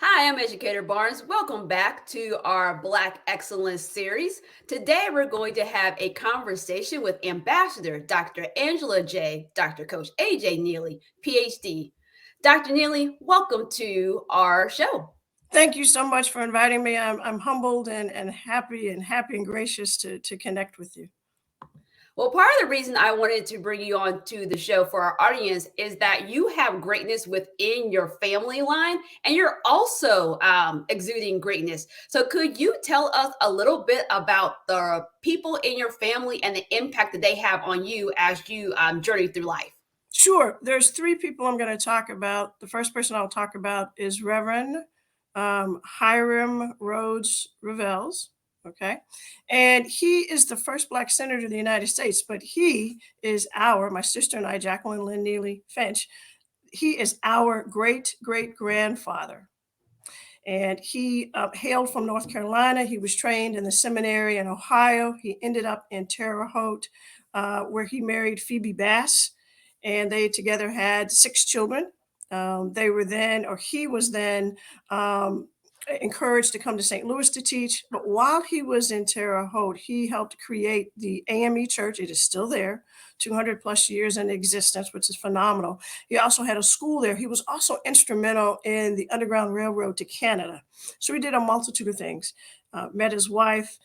Hi, I'm Educator Barnes. Welcome back to our Black Excellence series. Today, we're going to have a conversation with Ambassador Dr. Angela J., Dr. Coach AJ Nealy, PhD. Dr. Nealy, welcome to our show. Thank you so much for inviting me. I'm humbled and happy and gracious to connect with you. Well, part of the reason I wanted to bring you on to the show for our audience is that you have greatness within your family line and you're also exuding greatness. So, could you tell us a little bit about the people in your family and the impact that they have on you as you journey through life? Sure. There's three people I'm going to talk about. The first person I'll talk about is Reverend Hiram Rhodes Revells. Okay. And he is the first Black senator of the United States, but he is my sister and I, Jacqueline Lynn Nealy Finch, he is our great great grandfather. And he hailed from North Carolina. He was trained in the seminary in Ohio. He ended up in Terre Haute, where he married Phoebe Bass, and they together had six children. They were then, or he was then, encouraged to come to St. Louis to teach. But while he was in Terre Haute, he helped create the AME Church. It is still there, 200 plus years in existence, which is phenomenal. He also had a school there. He was also instrumental in the Underground Railroad to Canada. So he did a multitude of things. Met his wife.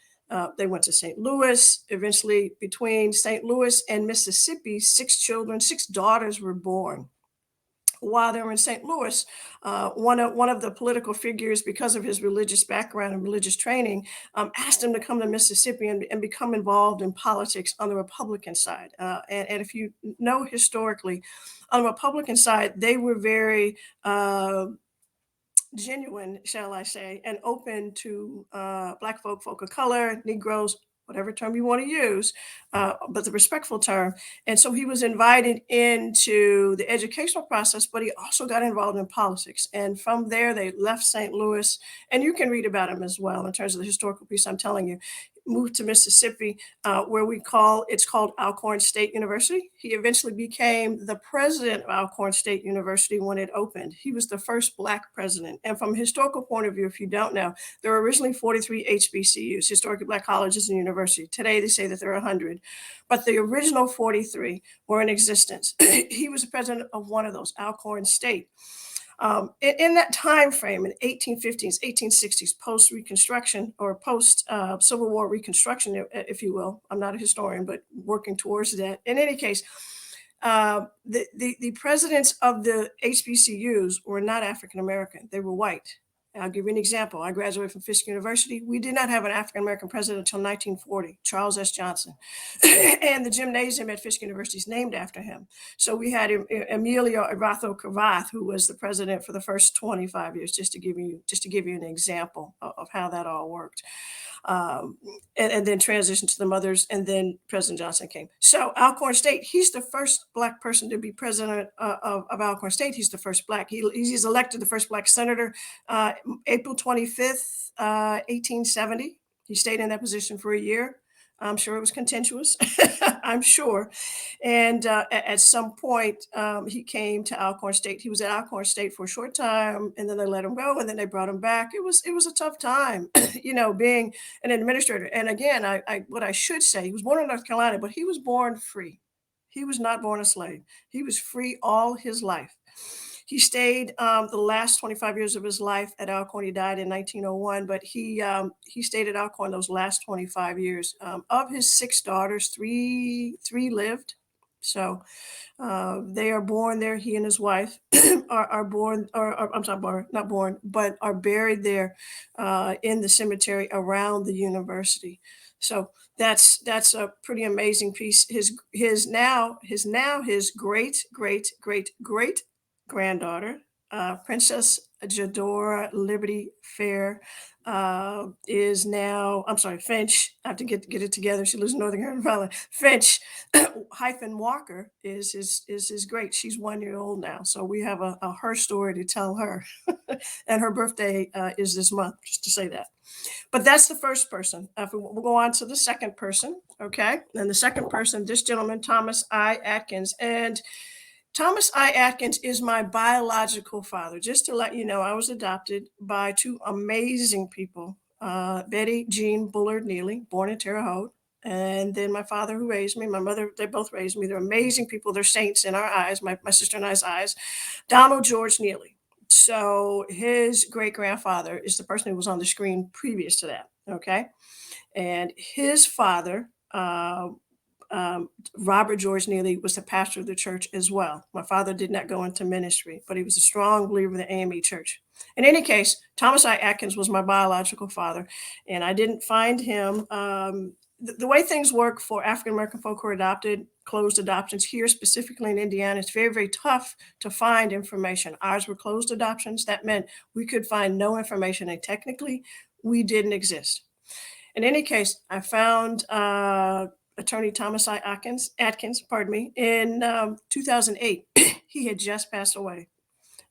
They went to St. Louis. Eventually, between St. Louis and Mississippi, six children, six daughters were born. While they were in St. Louis, one of the political figures, because of his religious background and religious training, asked him to come to Mississippi and become involved in politics on the Republican side. And if you know historically, on the Republican side, they were very genuine, shall I say, and open to Black folk of color, Negroes, whatever term you want to use, but the respectful term. And so he was invited into the educational process, but he also got involved in politics. And from there, they left St. Louis, and you can read about him as well in terms of the historical piece I'm telling you. Moved to Mississippi, where it's called Alcorn State University. He eventually became the president of Alcorn State University when it opened. He was the first Black president. And from a historical point of view, if you don't know, there were originally 43 HBCUs, historically Black colleges and universities. Today they say that there are 100, but the original 43 were in existence. He was the president of one of those, Alcorn State. In that time frame, in 1850s, 1860s, post Reconstruction or post Civil War Reconstruction, if you will. I'm not a historian, but working towards that. In any case, the presidents of the HBCUs were not African American; they were white. I'll give you an example. I graduated from Fisk University. We did not have an African American president until 1940, Charles S. Johnson. And the gymnasium at Fisk University is named after him. So we had Emilio Arvazo Cravath, who was the president for the first 25 years, just to give you an example of how that all worked. Um, and then transitioned to the mothers, and then President Johnson came. So Alcorn State, he's the first Black person to be president of Alcorn State. He's the first Black. He's elected the first Black senator April 25th, 1870. He stayed in that position for a year. I'm sure it was contentious. I'm sure. And at some point, he came to Alcorn State. He was at Alcorn State for a short time, and then they let him go, and then they brought him back. It was a tough time, being an administrator. And again, what I should say, he was born in North Carolina, but he was born free. He was not born a slave. He was free all his life. He stayed the last 25 years of his life at Alcorn. He died in 1901, but he stayed at Alcorn those last 25 years. Of his six daughters, three lived. So they are born there. He and his wife are born, or I'm sorry, not born, but are buried there in the cemetery around the university. So that's a pretty amazing piece. His great granddaughter, Princess Jadora Liberty Fair, is now, I'm sorry, Finch. I have to get it together. She lives in Northern Carolina. Finch hyphen Walker is great. She's 1 year old now, so we have a her story to tell her, and her birthday is this month. Just to say that. But that's the first person. We'll go on to the second person, okay? And the second person, this gentleman, Thomas I Atkins, and Thomas I. Atkins is my biological father. Just to let you know, I was adopted by two amazing people, Betty Jean Bullard Nealy, born in Terre Haute, and then my father who raised me, my mother, they both raised me. They're amazing people. They're saints in our eyes, my sister and I's eyes. Donald George Nealy. So his great grandfather is the person who was on the screen previous to that. Okay. And his father, Robert George Nealy, was the pastor of the church as well. My father did not go into ministry, but he was a strong believer in the AME church. In any case, Thomas I. Atkins was my biological father, and I didn't find him. The way things work for African American folk who are adopted, closed adoptions here, specifically in Indiana, it's very, very tough to find information. Ours were closed adoptions. That meant we could find no information, and technically, we didn't exist. In any case, I found attorney Thomas I. Atkins, pardon me, in 2008. He had just passed away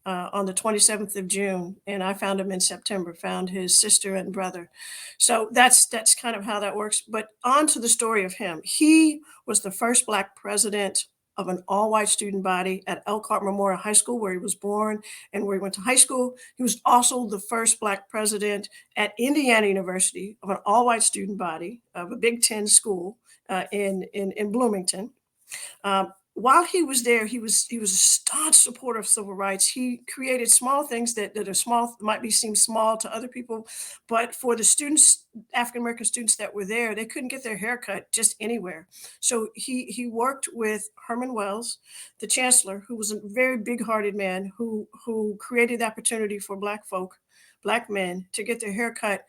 on the 27th of June, and I found him in September. Found his sister and brother. So that's kind of how that works. But on to the story of him. He was the first Black president of an all-white student body at Elkhart Memorial High School, where he was born and where he went to high school. He was also the first Black president at Indiana University of an all-white student body of a Big Ten school in Bloomington. While he was there, he was a staunch supporter of civil rights. He created small things that are small, might be seem small to other people, but for the students, African American students that were there, they couldn't get their hair cut just anywhere. So he worked with Herman Wells, the chancellor, who was a very big-hearted man who created the opportunity for Black folk, Black men, to get their hair cut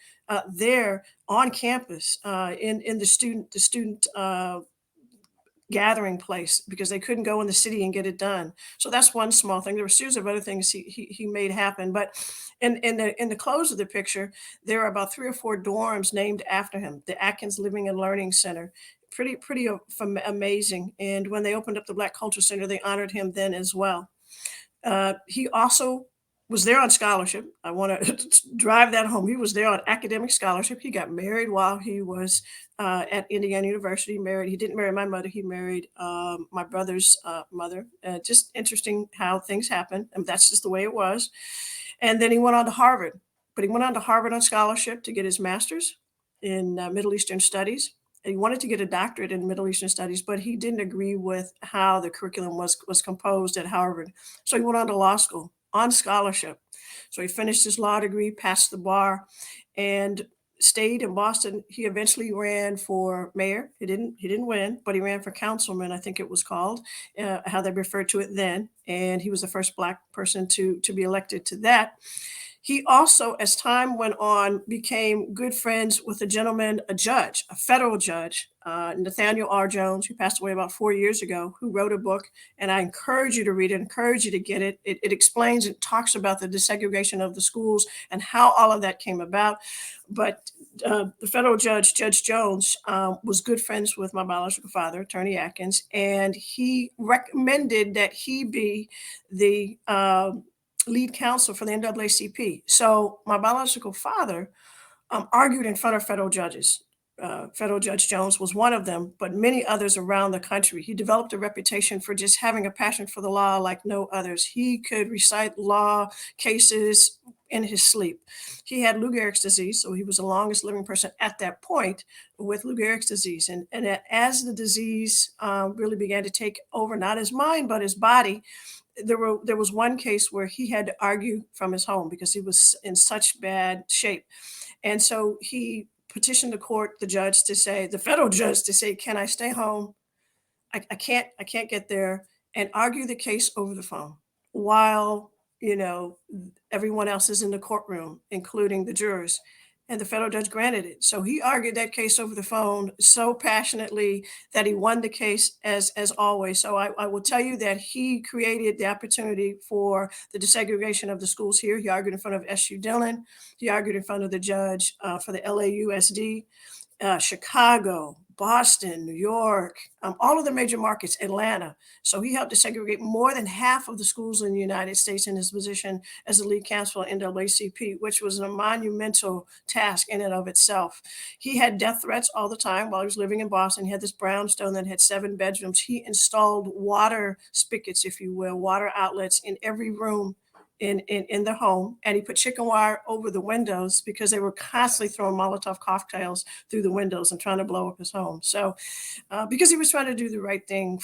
there on campus in the student gathering place, because they couldn't go in the city and get it done. So that's one small thing. There were a series of other things he made happen. But in the close of the picture, there are about 3 or 4 dorms named after him. The Atkins Living and Learning Center. Pretty amazing. And when they opened up the Black Culture Center, they honored him then as well. He also was there on scholarship. I want to drive that home. He was there on academic scholarship. He got married while he was at Indiana University. Married. He didn't marry my mother. He married my brother's mother. Just interesting how things happen. And that's just the way it was. And then he went on to Harvard. But he went on to Harvard on scholarship to get his master's in Middle Eastern Studies. He wanted to get a doctorate in Middle Eastern Studies, but he didn't agree with how the curriculum was composed at Harvard. So he went on to law school on scholarship. So he finished his law degree, passed the bar, and stayed in Boston. He eventually ran for mayor. He didn't win, but he ran for councilman, I think it was called, how they referred to it then. And he was the first Black person to be elected to that. He also, as time went on, became good friends with a gentleman, a judge, a federal judge, Nathaniel R. Jones, who passed away about 4 years ago, who wrote a book. And I encourage you to read it, encourage you to get it. It explains, it talks about the desegregation of the schools and how all of that came about. But the federal judge, Judge Jones, was good friends with my biological father, Attorney Atkins, and he recommended that he be the lead counsel for the NAACP. So my biological father argued in front of federal judges. Federal Judge Jones was one of them, but many others around the country. He developed a reputation for just having a passion for the law like no others. He could recite law cases in his sleep. He had Lou Gehrig's disease, so he was the longest living person at that point with Lou Gehrig's disease. And as the disease really began to take over, not his mind, but his body, there was one case where he had to argue from his home because he was in such bad shape. And so he petitioned the federal judge to say, can I stay home? I can't get there, and argue the case over the phone while, everyone else is in the courtroom, including the jurors. And the federal judge granted it. So he argued that case over the phone so passionately that he won the case as always. So I will tell you that he created the opportunity for the desegregation of the schools here. He argued in front of SU Dillon. He argued in front of the judge for the LAUSD, Chicago, Boston, New York, all of the major markets, Atlanta. So he helped to segregate more than half of the schools in the United States in his position as the lead counsel at NAACP, which was a monumental task in and of itself. He had death threats all the time while he was living in Boston. He had this brownstone that had 7 bedrooms. He installed water spigots, if you will, water outlets in every room in the home, and he put chicken wire over the windows because they were constantly throwing Molotov cocktails through the windows and trying to blow up his home. So because he was trying to do the right thing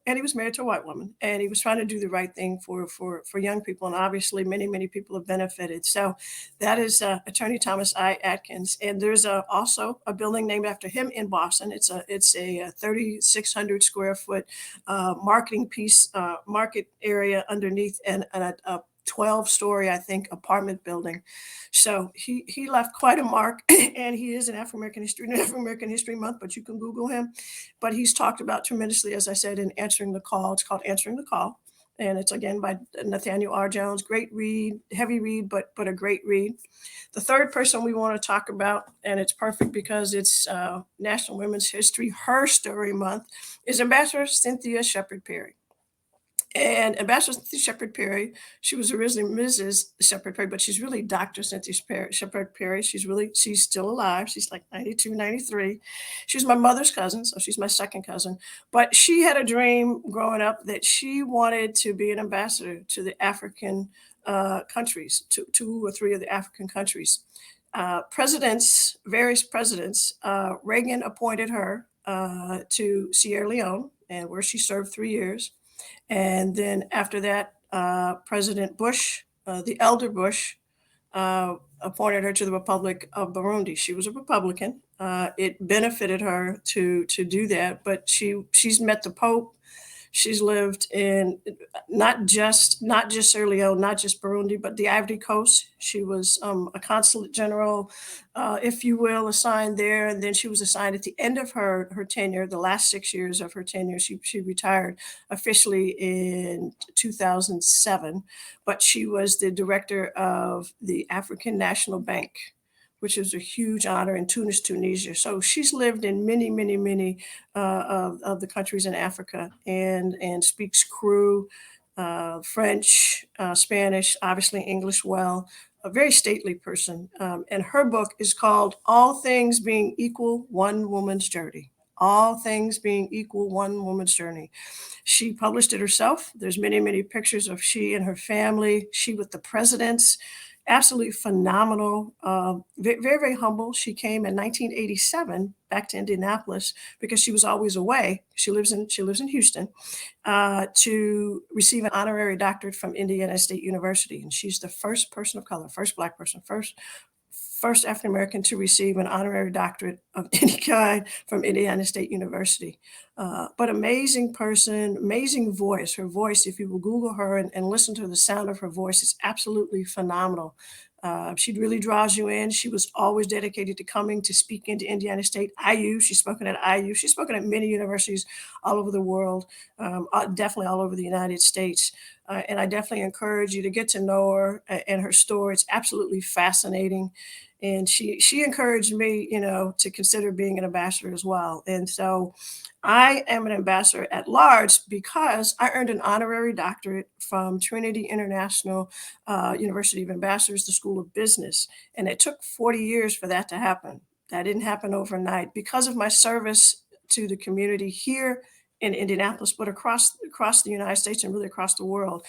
and he was married to a white woman, and he was trying to do the right thing for young people, and obviously many people have benefited. So that is Attorney Thomas I Atkins, and there's also a building named after him in Boston. It's a 3,600 square foot market area underneath, and a 12-story, I think, apartment building. So he left quite a mark, and he is an African American History Month, but you can Google him. But he's talked about tremendously, as I said, in Answering the Call. It's called Answering the Call, and it's again by Nathaniel R. Jones. Great read, heavy read, but a great read. The third person we want to talk about, and it's perfect because it's National Women's History, Her Story Month, is Ambassador Cynthia Shepard Perry. And Ambassador Cynthia Shepard Perry, she was originally Mrs. Shepard Perry, but she's really Dr. Cynthia Shepard Perry. She's still alive. She's like 92, 93. She's my mother's cousin, so she's my second cousin. But she had a dream growing up that she wanted to be an ambassador to the African countries, to 2 or 3 of the African countries. Various presidents, Reagan appointed her to Sierra Leone, and where she served 3 years. And then after that, President Bush, the elder Bush, appointed her to the Republic of Burundi. She was a Republican. It benefited her to do that, but she's met the Pope. She's lived in not just Sierra Leone, not just Burundi, but the Ivory Coast. She was a consulate general, if you will, assigned there, and then she was assigned at the end of her tenure, the last 6 years of her tenure. She retired officially in 2007, but she was the director of the African National Bank, which is a huge honor in Tunis, Tunisia. So she's lived in many of the countries in Africa, and speaks Kru, French, Spanish, obviously English well. A very stately person. And her book is called All Things Being Equal, One Woman's Journey. All Things Being Equal, One Woman's Journey. She published it herself. There's many pictures of she and her family, she with the presidents. Absolutely phenomenal, very humble. She came in 1987 back to Indianapolis because she was always away. She lives in Houston, to receive an honorary doctorate from Indiana State University, and she's the first person of color, first Black person, first African American to receive an honorary doctorate of any kind from Indiana State University. But amazing person, amazing voice. Her voice, if you will Google her and listen to the sound of her voice, is absolutely phenomenal. She really draws you in. She was always dedicated to coming to speak into Indiana State. IU, she's spoken at IU. She's spoken at many universities all over the world, definitely all over the United States. And I definitely encourage you to get to know her and her story. It's absolutely fascinating. And she encouraged me, to consider being an ambassador as well. And so I am an ambassador at large because I earned an honorary doctorate from Trinity International University of Ambassadors, the School of Business. And it took 40 years for that to happen. That didn't happen overnight because of my service to the community here in Indianapolis, but across the United States and really across the world.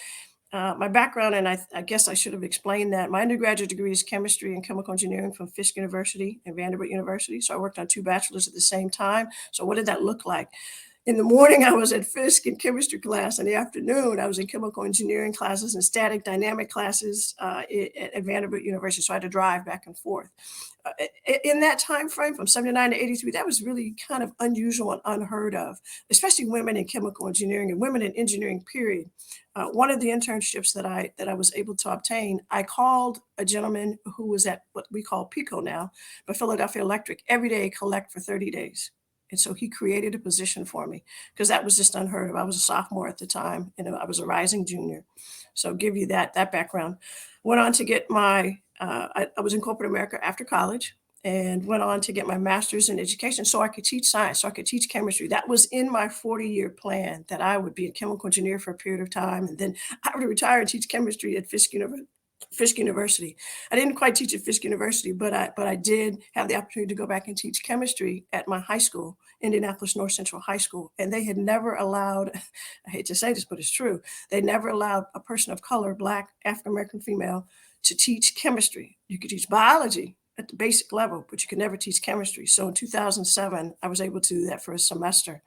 My background, and I guess I should have explained that. My undergraduate degree is chemistry and chemical engineering from Fisk University and Vanderbilt University. So I worked on 2 bachelors at the same time. So what did that look like? In the morning, I was at Fisk in chemistry class. In the afternoon, I was in chemical engineering classes and static dynamic classes at Vanderbilt University. So I had to drive back and forth. In that time frame, from 79 to 83, that was really kind of unusual and unheard of, especially women in chemical engineering and women in engineering, period. One of the internships that I was able to obtain, I called a gentleman who was at what we call PICO now, but Philadelphia Electric, every day collect for 30 days. And so he created a position for me because that was just unheard of. I was a sophomore at the time, and I was a rising junior. So I'll give you that background. Went on to get I was in corporate America after college, and went on to get my master's in education so I could teach science, so I could teach chemistry. That was in my 40-year plan, that I would be a chemical engineer for a period of time, and then I would retire and teach chemistry at Fisk University. I didn't quite teach at Fisk University, but I did have the opportunity to go back and teach chemistry at my high school, Indianapolis North Central High School. And they had never allowed, I hate to say this, but it's true, they never allowed a person of color, Black, African American female, to teach chemistry. You could teach biology at the basic level, but you could never teach chemistry. So in 2007, I was able to do that for a semester.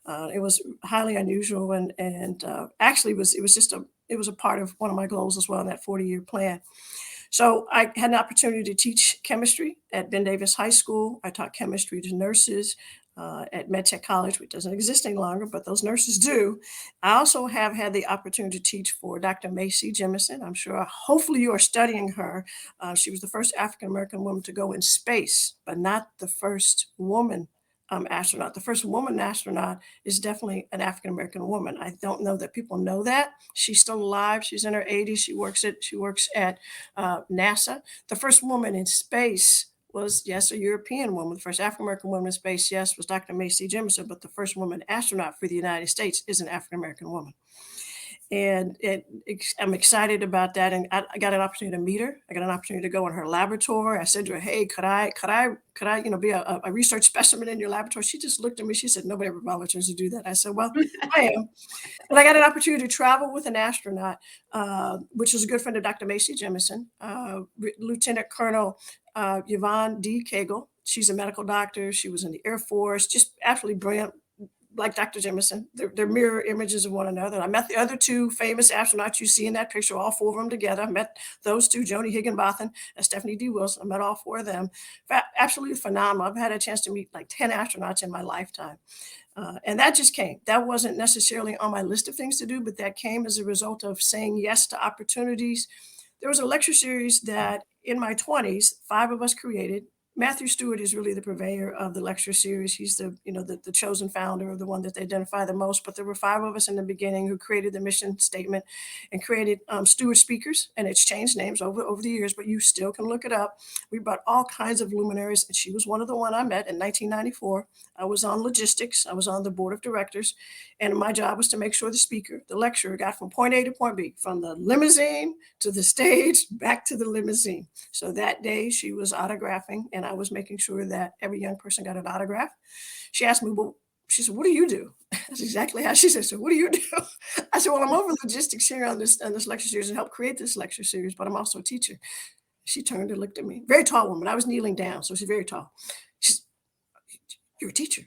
It was highly unusual, and actually it was a part of one of my goals as well in that 40-year plan. So I had an opportunity to teach chemistry at Ben Davis High School. I taught chemistry to nurses at MedTech College, which doesn't exist any longer, but those nurses do. I also have had the opportunity to teach for Dr. Macy Jemison. I'm sure, hopefully, you are studying her. She was the first African American woman to go in space, but not the first woman astronaut. The first woman astronaut is definitely an African American woman. I don't know that people know that. She's still alive. She's in her 80s. She works at NASA. The first woman in space was, yes, a European woman. The first African American woman in space, yes, was Dr. Macy Jemison, but the first woman astronaut for the United States is an African American woman. And I'm excited about that. And I got an opportunity to meet her. I got an opportunity to go in her laboratory. I said to her, "Hey, could I, be a research specimen in your laboratory?" She just looked at me. She said, "Nobody ever volunteers to do that." I said, "Well, I am." But I got an opportunity to travel with an astronaut, which was a good friend of Dr. Macy Jemison, Lieutenant Colonel Yvonne D. Cagle. She's a medical doctor. She was in the Air Force, just absolutely brilliant, like Dr. Jemison. They're mirror images of one another. I met the other two famous astronauts you see in that picture, all four of them together. I met those two, Joni Higginbotham and Stephanie D. Wilson. I met all four of them. Absolutely phenomenal. I've had a chance to meet like 10 astronauts in my lifetime. And that just came. That wasn't necessarily on my list of things to do, but that came as a result of saying yes to opportunities. There was a lecture series that in my 20s, five of us created. Matthew Stewart is really the purveyor of the lecture series. He's the chosen founder, of the one that they identify the most. But there were five of us in the beginning who created the mission statement and created Stewart Speakers, and it's changed names over the years, but you still can look it up. We brought all kinds of luminaries, and she was one of the one I met in 1994. I was on logistics. I was on the board of directors, and my job was to make sure the lecturer, got from point A to point B, from the limousine to the stage, back to the limousine. So that day she was autographing, and I was making sure that every young person got an autograph. She asked me, well, she said, "What do you do?" That's exactly how she said. "So what do you do?" I said, "Well, I'm over logistics here on this lecture series and help create this lecture series, but I'm also a teacher." She turned and looked at me. Very tall woman. I was kneeling down, so she's very tall. She said, "You're a teacher."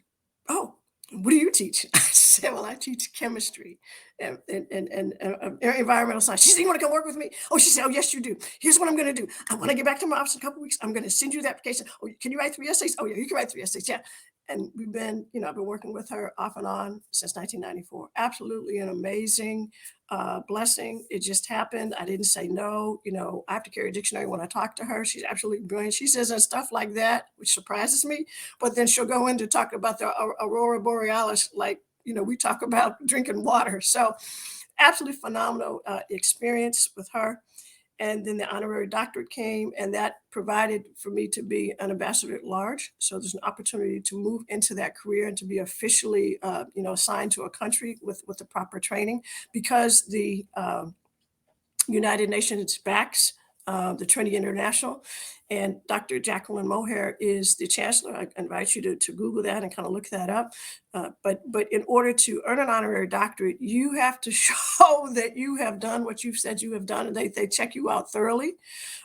"Oh, what do you teach?" I said, "Well, I teach chemistry and environmental science." She said, "You want to come work with me?" Oh, she said, "Oh, yes, you do. Here's what I'm going to do. I want to get back to my office in a couple of weeks. I'm going to send you the application. Oh, can you write 3 essays? Oh, yeah, you can write 3 essays. Yeah." And I've been working with her off and on since 1994. Absolutely an amazing blessing. It just happened. I didn't say no. I have to carry a dictionary when I talk to her. She's absolutely brilliant. She says and stuff like that, which surprises me. But then she'll go in to talk about the aurora borealis, like, we talk about drinking water. So absolutely phenomenal experience with her. And then the honorary doctorate came, and that provided for me to be an ambassador at large. So there's an opportunity to move into that career and to be officially, assigned to a country with the proper training, because the United Nations backs the Trinity International, and Dr. Jacqueline Mohair is the chancellor. I invite you to Google that and kind of look that up. But in order to earn an honorary doctorate, you have to show that you have done what you've said you have done, and they check you out thoroughly.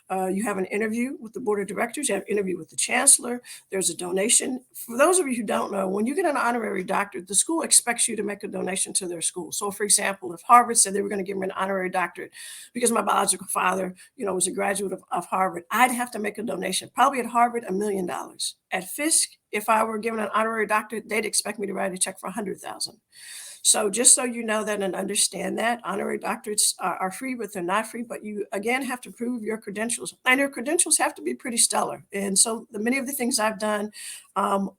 You have an interview with the board of directors. You have an interview with the chancellor. There's a donation. For those of you who don't know, when you get an honorary doctorate, the school expects you to make a donation to their school. So, for example, if Harvard said they were going to give me an honorary doctorate because my biological father, was a graduate of Harvard, I'd have to make a donation. Probably at Harvard, $1 million. At Fisk, if I were given an honorary doctorate, they'd expect me to write a check for $100,000. So just so you know that and understand that, honorary doctorates are free, but they're not free. But you, again, have to prove your credentials. And your credentials have to be pretty stellar. And so many of the things I've done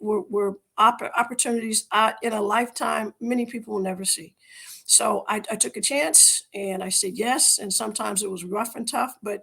were opportunities in a lifetime many people will never see. So I took a chance and I said yes. And sometimes it was rough and tough, but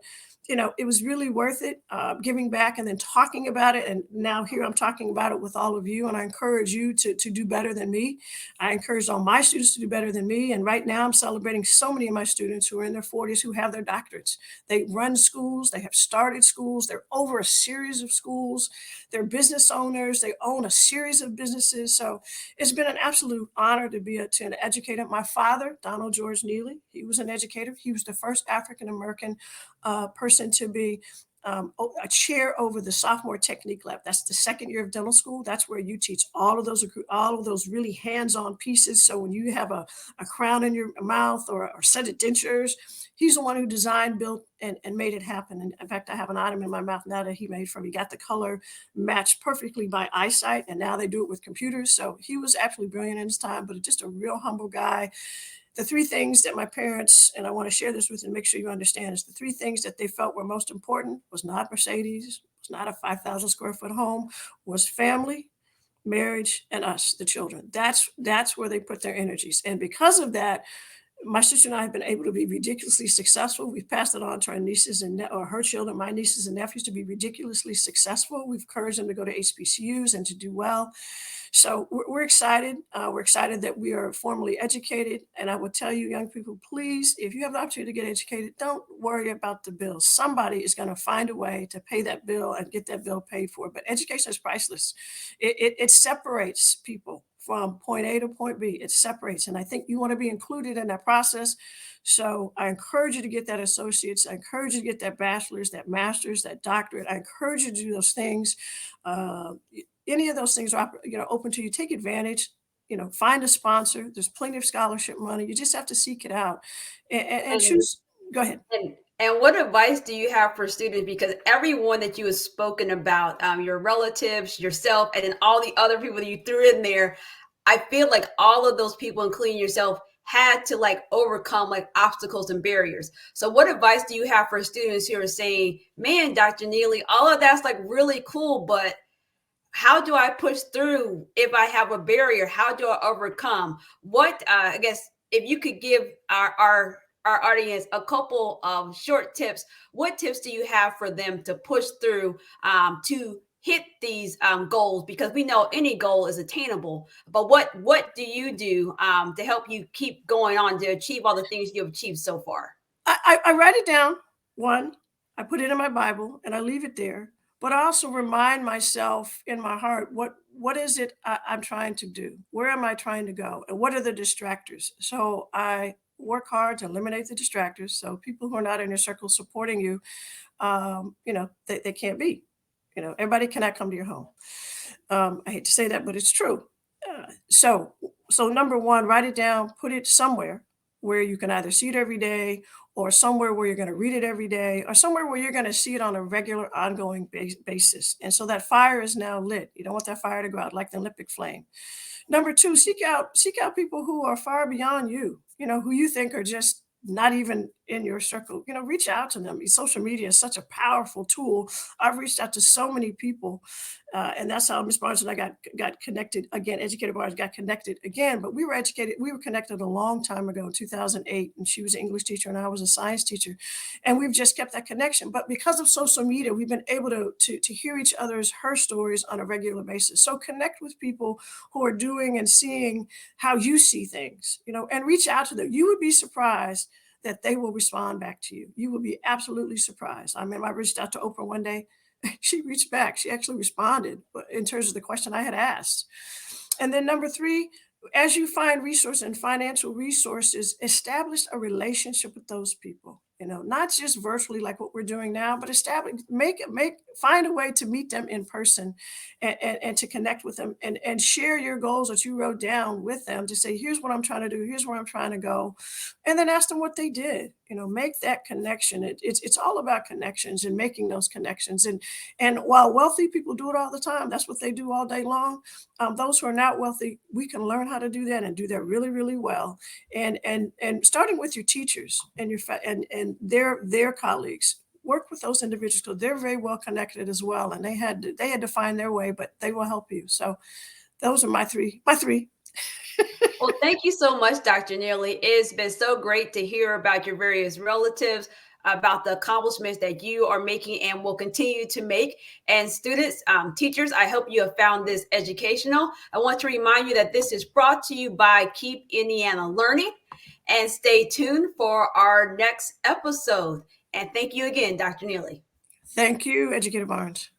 it was really worth it, giving back and then talking about it. And now here I'm talking about it with all of you. And I encourage you to do better than me. I encourage all my students to do better than me. And right now I'm celebrating so many of my students who are in their 40s who have their doctorates. They run schools, they have started schools, they're over a series of schools, they're business owners, they own a series of businesses. So it's been an absolute honor to be an educator. My father, Donald George Nealy, he was an educator. He was the first African American person to be a chair over the sophomore technique lab. That's the second year of dental school. That's where you teach all of those really hands-on pieces. So when you have a crown in your mouth or set of dentures, he's the one who designed, built, and made it happen. And in fact, I have an item in my mouth now that he made for me. Got the color matched perfectly by eyesight, and now they do it with computers. So he was absolutely brilliant in his time, but just a real humble guy. The three things that my parents, and I want to share this with you and make sure you understand, is the three things that they felt were most important was not Mercedes, was not a 5,000 square foot home, was family, marriage, and us, the children. That's where they put their energies. And because of that, my sister and I have been able to be ridiculously successful. We've passed it on to our nieces or her children, my nieces and nephews, to be ridiculously successful. We've encouraged them to go to HBCUs and to do well. So we're excited. We're excited that we are formally educated. And I will tell you, young people, please, if you have the opportunity to get educated, don't worry about the bill. Somebody is going to find a way to pay that bill and get that bill paid for. But education is priceless. It separates people from point A to point B. It separates. And I think you want to be included in that process. So I encourage you to get that associate's. I encourage you to get that bachelor's, that master's, that doctorate. I encourage you to do those things. Uh, any of those things are open to you. Take advantage. Find a sponsor. There's plenty of scholarship money. You just have to seek it out and And choose. Go ahead. and what advice do you have for students? Because everyone that you have spoken about, your relatives, yourself, and then all the other people that you threw in there, I feel like all of those people, including yourself, had to like overcome like obstacles and barriers. So what advice do you have for students who are saying, man, Dr. Nealy, all of that's like really cool, but how do I push through if I have a barrier? How do I overcome? What I guess if you could give our audience a couple of short tips, what tips do you have for them to push through to hit these goals? Because we know any goal is attainable, but what do you do to help you keep going on to achieve all the things you've achieved so far? I write it down. One, I put it in my Bible and I leave it there. But I also remind myself in my heart, what is it I'm trying to do? Where am I trying to go? And what are the distractors? So I work hard to eliminate the distractors. So people who are not in your circle supporting you, they can't be. Everybody cannot come to your home. I hate to say that, but it's true. So number one, write it down, put it somewhere where you can either see it every day or somewhere where you're going to read it every day or somewhere where you're going to see it on a regular ongoing basis. And so that fire is now lit. You don't want that fire to go out like the Olympic flame. Number two, seek out people who are far beyond you, who you think are just not even in your circle. Reach out to them. Social media is such a powerful tool. I've reached out to so many people, and that's how Miss Barnes and I got connected again. Educator Barnes got connected again, but we were educated. We were connected a long time ago in 2008, and she was an English teacher and I was a science teacher, and we've just kept that connection. But because of social media, we've been able to hear each other's her stories on a regular basis. So connect with people who are doing and seeing how you see things, and reach out to them. You would be surprised that they will respond back to you. You will be absolutely surprised. I mean, I reached out to Oprah one day. She reached back. She actually responded in terms of the question I had asked. And then number three, as you find resources and financial resources, establish a relationship with those people. Not just virtually like what we're doing now, but find a way to meet them in person and to connect with them and share your goals that you wrote down with them to say, here's what I'm trying to do, here's where I'm trying to go. And then ask them what they did. Make that connection. It's all about connections and making those connections. And while wealthy people do it all the time, that's what they do all day long. Those who are not wealthy, we can learn how to do that and do that really, really well. And starting with your teachers and and their colleagues, work with those individuals because they're very well connected as well, and they had to find their way, but they will help you. So those are my three. Well, thank you so much, Dr. Nealy. It's been so great to hear about your various relatives, about the accomplishments that you are making and will continue to make. And students, teachers, I hope you have found this educational. I want to remind you that this is brought to you by Keep Indiana Learning. And stay tuned for our next episode. And thank you again, Dr. Nealy. Thank you, Educator Barnes.